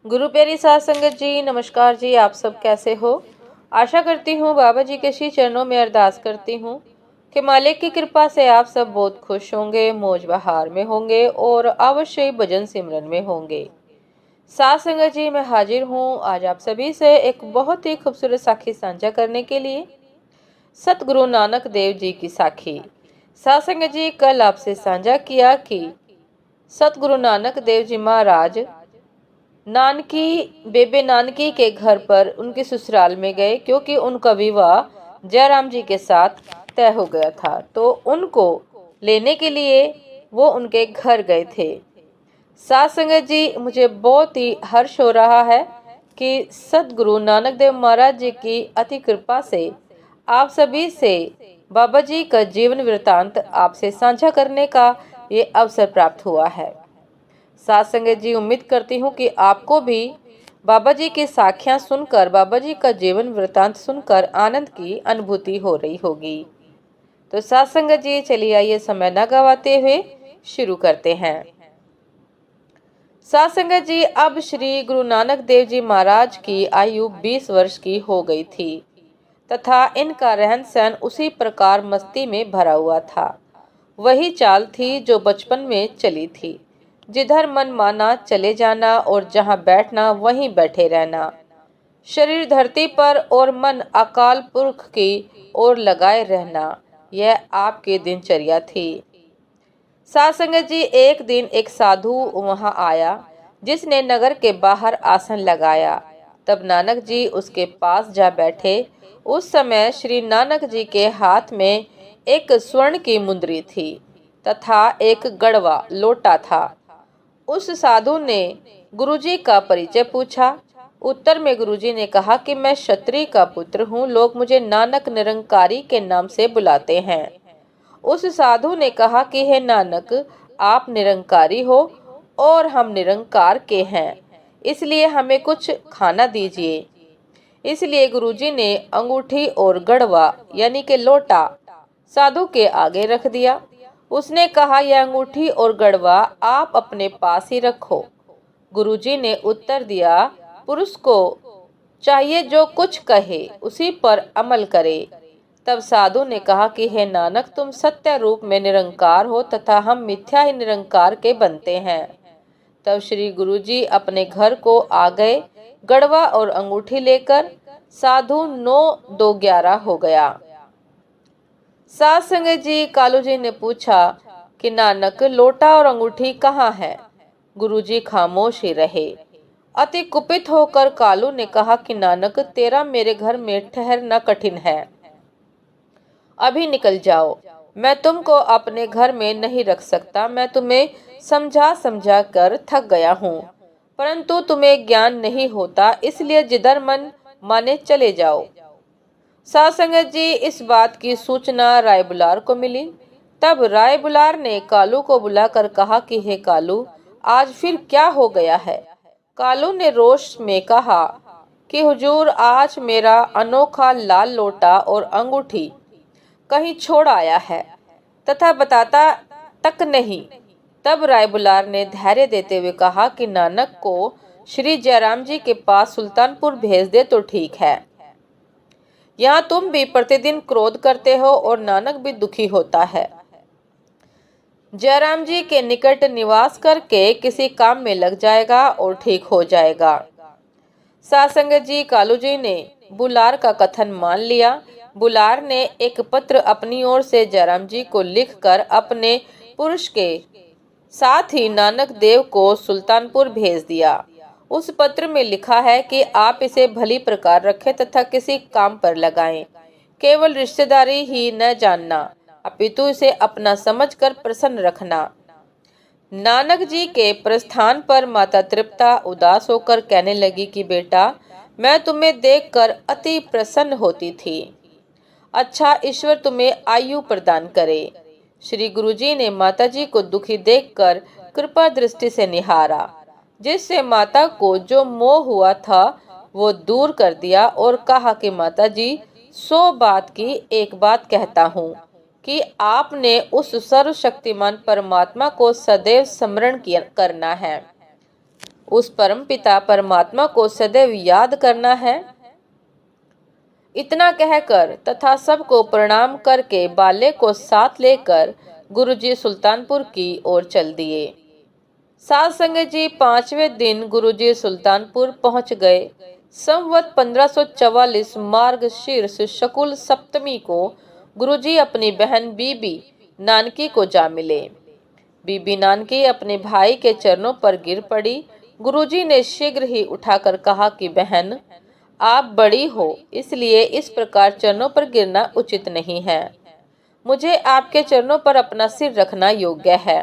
गुरु प्यारी साध संगत जी, नमस्कार जी। आप सब कैसे हो? आशा करती हूँ बाबा जी के श्री चरणों में अरदास करती हूँ कि मालिक की कृपा से आप सब बहुत खुश होंगे, मौज बहार में होंगे और अवश्य भजन सिमरन में होंगे। साध संगत जी, मैं हाजिर हूँ आज आप सभी से एक बहुत ही खूबसूरत साखी साझा करने के लिए। सतगुरु नानक देव जी की साखी। साध संगत जी, कल आपसे साझा किया कि सतगुरु नानक देव जी महाराज नानकी बेबे नानकी के घर पर उनके ससुराल में गए, क्योंकि उनका विवाह जयराम जी के साथ तय हो गया था। तो उनको लेने के लिए वो उनके घर गए थे। साध संगत जी, मुझे बहुत ही हर्ष हो रहा है कि सतगुरु नानक देव महाराज जी की अति कृपा से आप सभी से बाबा जी का जीवन वृतांत आपसे साझा करने का ये अवसर प्राप्त हुआ है। साध संगत जी, उम्मीद करती हूँ कि आपको भी बाबा जी की साखियाँ सुनकर, बाबा जी का जीवन वृतांत सुनकर आनंद की अनुभूति हो रही होगी। तो साध संगत जी, चलिए आइए समय न गवाते हुए शुरू करते हैं। साध संगत जी, अब श्री गुरु नानक देव जी महाराज की आयु 20 वर्ष की हो गई थी तथा इनका रहन सहन उसी प्रकार मस्ती में भरा हुआ था। वही चाल थी जो बचपन में चली थी, जिधर मन माना चले जाना और जहां बैठना वहीं बैठे रहना। शरीर धरती पर और मन अकाल पुरख की ओर लगाए रहना, यह आपकी दिनचर्या थी। साध संगत जी, एक दिन एक साधु वहां आया जिसने नगर के बाहर आसन लगाया। तब नानक जी उसके पास जा बैठे। उस समय श्री नानक जी के हाथ में एक स्वर्ण की मुंदरी थी तथा एक गड़वा लोटा था। उस साधु ने गुरुजी का परिचय पूछा। उत्तर में गुरुजी ने कहा कि मैं क्षत्रिय का पुत्र हूँ, लोग मुझे नानक निरंकारी के नाम से बुलाते हैं। उस साधु ने कहा कि हे नानक, आप निरंकारी हो और हम निरंकार के हैं, इसलिए हमें कुछ खाना दीजिए। इसलिए गुरुजी ने अंगूठी और गड़वा यानी कि लोटा साधु के आगे रख दिया। उसने कहा, यह अंगूठी और गड़वा आप अपने पास ही रखो। गुरुजी ने उत्तर दिया, पुरुष को चाहिए जो कुछ कहे उसी पर अमल करे। तब साधु ने कहा कि हे नानक, तुम सत्य रूप में निरंकार हो तथा हम मिथ्या ही निरंकार के बनते हैं। तब श्री गुरुजी अपने घर को आ गए। गड़वा और अंगूठी लेकर साधु 9-2-11 हो गया। साध संगत जी, कालू जी ने पूछा कि नानक, लोटा और अंगूठी कहाँ है? गुरुजी खामोश ही रहे। अति कुपित होकर कालू ने कहा कि नानक, तेरा मेरे घर में ठहरना कठिन है, अभी निकल जाओ। मैं तुमको अपने घर में नहीं रख सकता। मैं तुम्हें समझा समझा कर थक गया हूँ, परंतु तुम्हें ज्ञान नहीं होता, इसलिए जिधर मन माने चले जाओ। साध संगत जी, इस बात की सूचना राय बुलार को मिली। तब राय बुलार ने कालू को बुलाकर कहा कि हे कालू, आज फिर क्या हो गया है? कालू ने रोष में कहा कि हुजूर, आज मेरा अनोखा लाल लोटा और अंगूठी कहीं छोड़ आया है तथा बताता तक नहीं। तब राय बुलार ने धैर्य देते हुए कहा कि नानक को श्री जयराम जी के पास सुल्तानपुर भेज दे तो ठीक है। यहाँ तुम भी प्रतिदिन क्रोध करते हो और नानक भी दुखी होता है। जयराम जी के निकट निवास करके किसी काम में लग जाएगा और ठीक हो जाएगा। साध संगत जी, कालू जी ने बुलार का कथन मान लिया। बुलार ने एक पत्र अपनी ओर से जयराम जी को लिखकर अपने पुरुष के साथ ही नानक देव को सुल्तानपुर भेज दिया। उस पत्र में लिखा है कि आप इसे भली प्रकार रखें तथा किसी काम पर लगाएं। केवल रिश्तेदारी ही न जानना, अपितु इसे अपना समझकर प्रसन्न रखना। नानक जी के प्रस्थान पर माता तृप्ता उदास होकर कहने लगी कि बेटा, मैं तुम्हें देखकर अति प्रसन्न होती थी। अच्छा, ईश्वर तुम्हें आयु प्रदान करे। श्री गुरुजी ने माताजी को दुखी देखकर कृपा दृष्टि से निहारा, जिससे माता को जो मोह हुआ था वो दूर कर दिया और कहा कि माताजी, 100 बात की एक बात कहता हूँ कि आपने उस सर्वशक्तिमान परमात्मा को सदैव स्मरण करना है। उस परमपिता परमात्मा को सदैव याद करना है। इतना कहकर तथा सबको प्रणाम करके बाले को साथ लेकर गुरुजी सुल्तानपुर की ओर चल दिए। साध संगत जी 5वें दिन गुरुजी सुल्तानपुर पहुंच गए। संवत 1544 मार्गशीर्ष शुक्ल सप्तमी को गुरुजी अपनी बहन बीबी नानकी को जा मिले। बीबी नानकी अपने भाई के चरणों पर गिर पड़ी। गुरुजी ने शीघ्र ही उठाकर कहा कि बहन, आप बड़ी हो, इसलिए इस प्रकार चरणों पर गिरना उचित नहीं है। मुझे आपके चरणों पर अपना सिर रखना योग्य है।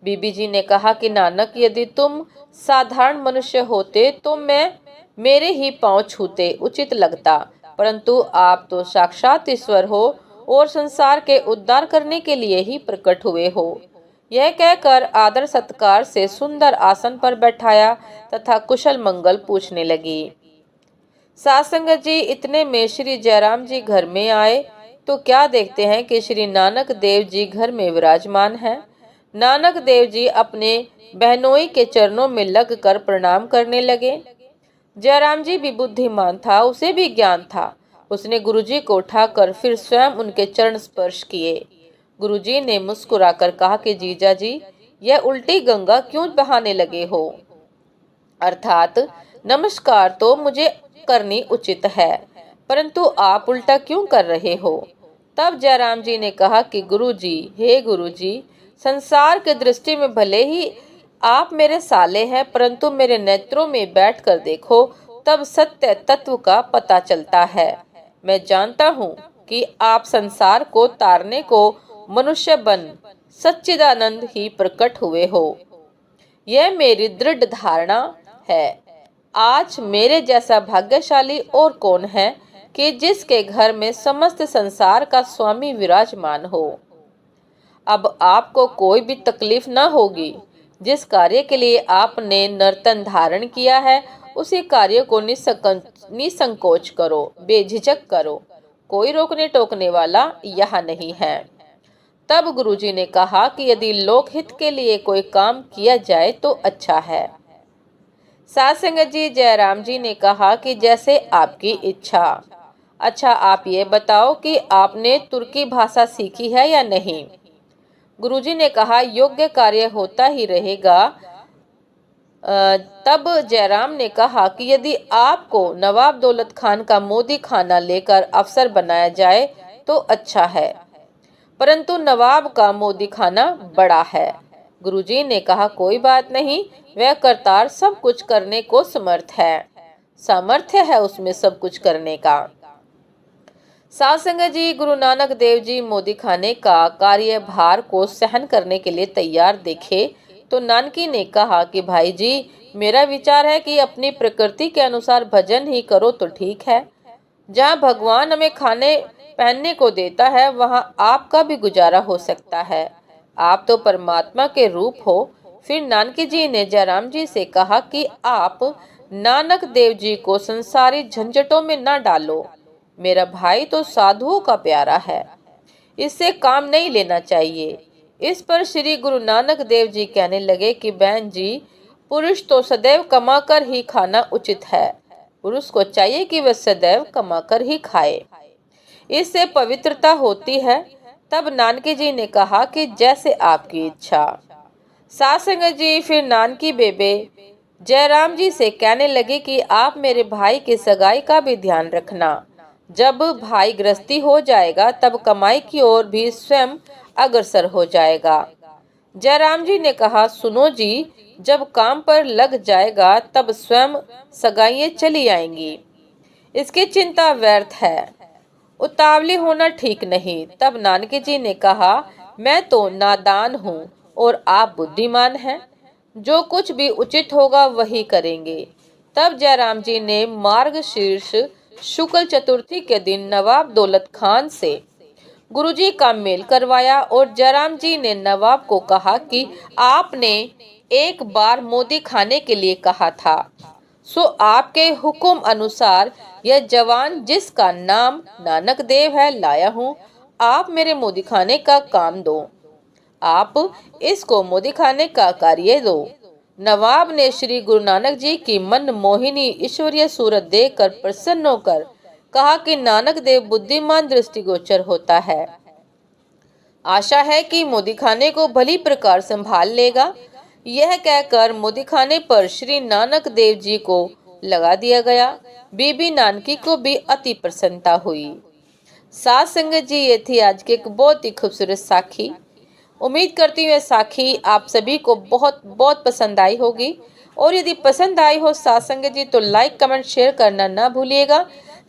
बीबी जी ने कहा कि नानक, यदि तुम साधारण मनुष्य होते तो मेरे ही पांव छूते उचित लगता, परंतु आप तो साक्षात ईश्वर हो और संसार के उद्धार करने के लिए ही प्रकट हुए हो। यह कहकर आदर सत्कार से सुंदर आसन पर बैठाया तथा कुशल मंगल पूछने लगी। साध संगत जी, इतने में श्री जयराम जी घर में आए तो क्या देखते हैं कि श्री नानक देव जी घर में विराजमान हैं। नानक देव जी अपने बहनोई के चरणों में लगकर प्रणाम करने लगे। जयराम जी भी बुद्धिमान था, उसे भी ज्ञान था। उसने गुरुजी को उठाकर फिर स्वयं उनके चरण स्पर्श किए। गुरुजी ने मुस्कुराकर कहा कि जीजा जी, यह उल्टी गंगा क्यों बहाने लगे हो? अर्थात नमस्कार तो मुझे करनी उचित है, परंतु आप उल्टा क्यों कर रहे हो? तब जयराम जी ने कहा कि गुरुजी, हे गुरुजी, संसार के दृष्टि में भले ही आप मेरे साले हैं, परंतु मेरे नेत्रों में बैठकर देखो तब सत्य तत्व का पता चलता है। मैं जानता हूँ कि आप संसार को तारने को मनुष्य बन सच्चिदानंद ही प्रकट हुए हो। यह मेरी दृढ़ धारणा है। आज मेरे जैसा भाग्यशाली और कौन है कि जिसके घर में समस्त संसार का स्वामी विराजमान हो। अब आपको कोई भी तकलीफ न होगी। जिस कार्य के लिए आपने नर्तन धारण किया है उसी कार्य को निसंकोच करो, बेझिझक करो। कोई रोकने टोकने वाला यहाँ नहीं है। तब गुरुजी ने कहा कि यदि लोकहित के लिए कोई काम किया जाए तो अच्छा है। साध संगत जी, जयराम जी ने कहा कि जैसे आपकी इच्छा। अच्छा, आप ये बताओ कि आपने तुर्की भाषा सीखी है या नहीं? गुरुजी ने कहा, योग्य कार्य होता ही रहेगा। तब जयराम ने कहा कि यदि आपको नवाब दौलत खान का मोदी खाना लेकर अफसर बनाया जाए तो अच्छा है, परंतु नवाब का मोदी खाना बड़ा है। गुरुजी ने कहा, कोई बात नहीं, वह करतार सब कुछ करने को समर्थ है, सामर्थ्य है उसमें सब कुछ करने का। साध संगत जी, गुरु नानक देव जी मोदी खाने का कार्यभार को सहन करने के लिए तैयार देखे तो नानकी ने कहा कि भाई जी, मेरा विचार है कि अपनी प्रकृति के अनुसार भजन ही करो तो ठीक है। जहाँ भगवान हमें खाने पहनने को देता है वहाँ आपका भी गुजारा हो सकता है। आप तो परमात्मा के रूप हो। फिर नानकी जी ने जयराम जी से कहा कि आप नानक देव जी को संसारी झंझटों में न डालो। मेरा भाई तो साधुओं का प्यारा है, इससे काम नहीं लेना चाहिए। इस पर श्री गुरु नानक देव जी कहने लगे कि बहन जी, पुरुष तो सदैव कमाकर ही खाना उचित है। पुरुष को चाहिए कि वह सदैव कमाकर ही खाए, इससे पवित्रता होती है। तब नानकी जी ने कहा कि जैसे आपकी इच्छा। साध संगत जी, फिर नानकी बेबे जयराम जी से कहने लगे कि आप मेरे भाई की सगाई का भी ध्यान रखना। जब भाई गृहस्थी हो जाएगा तब कमाई की ओर भी स्वयं अग्रसर हो जाएगा। जयराम जी ने कहा, सुनो जी, जब काम पर लग जाएगा तब स्वयं सगाइयाँ चली आएंगी, इसकी चिंता व्यर्थ है, उतावली होना ठीक नहीं। तब नानकी जी ने कहा, मैं तो नादान हूँ और आप बुद्धिमान हैं, जो कुछ भी उचित होगा वही करेंगे। तब जयराम जी ने मार्गशीर्ष शुक्ल चतुर्थी के दिन नवाब दौलत खान से गुरुजी का मेल करवाया और जयराम जी ने नवाब को कहा कि आपने एक बार मोदी खाने के लिए कहा था, सो आपके हुक्म अनुसार यह जवान जिसका नाम नानक देव है लाया हूँ। आप मेरे मोदी खाने का काम दो, आप इसको मोदी खाने का कार्य दो। नवाब ने श्री गुरु नानक जी की मन मोहिनी ईश्वरीय सूरत देखकर प्रसन्न होकर कहा कि नानक देव बुद्धिमान दृष्टिगोचर होता है। आशा है कि मोदीखाने को भली प्रकार संभाल लेगा। यह कहकर मोदीखाने पर श्री नानक देव जी को लगा दिया गया। बीबी नानकी को भी अति प्रसन्नता हुई। साथ संगत जी, ये थी आज की एक बहुत ही खूबसूरत साखी। उम्मीद करती हूँ साखी आप सभी को बहुत बहुत पसंद आई होगी, और यदि पसंद आई हो साथ संगत जी तो लाइक कमेंट शेयर करना ना भूलिएगा।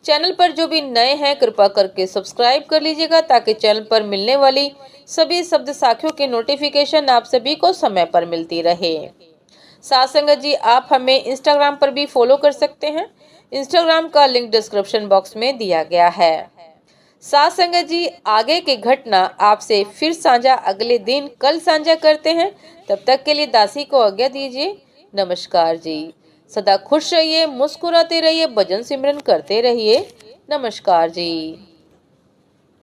चैनल पर जो भी नए हैं कृपा करके सब्सक्राइब कर लीजिएगा, ताकि चैनल पर मिलने वाली सभी शब्द साखियों की नोटिफिकेशन आप सभी को समय पर मिलती रहे। साथ संगत जी, आप हमें इंस्टाग्राम पर भी फॉलो कर सकते हैं। इंस्टाग्राम का लिंक डिस्क्रिप्शन बॉक्स में दिया गया है। साथ संगत जी, आगे की घटना आपसे फिर साझा अगले दिन कल साझा करते हैं। तब तक के लिए दासी को आज्ञा दीजिए। नमस्कार जी। सदा खुश रहिए, मुस्कुराते रहिए, भजन सिमरन करते रहिए। नमस्कार जी।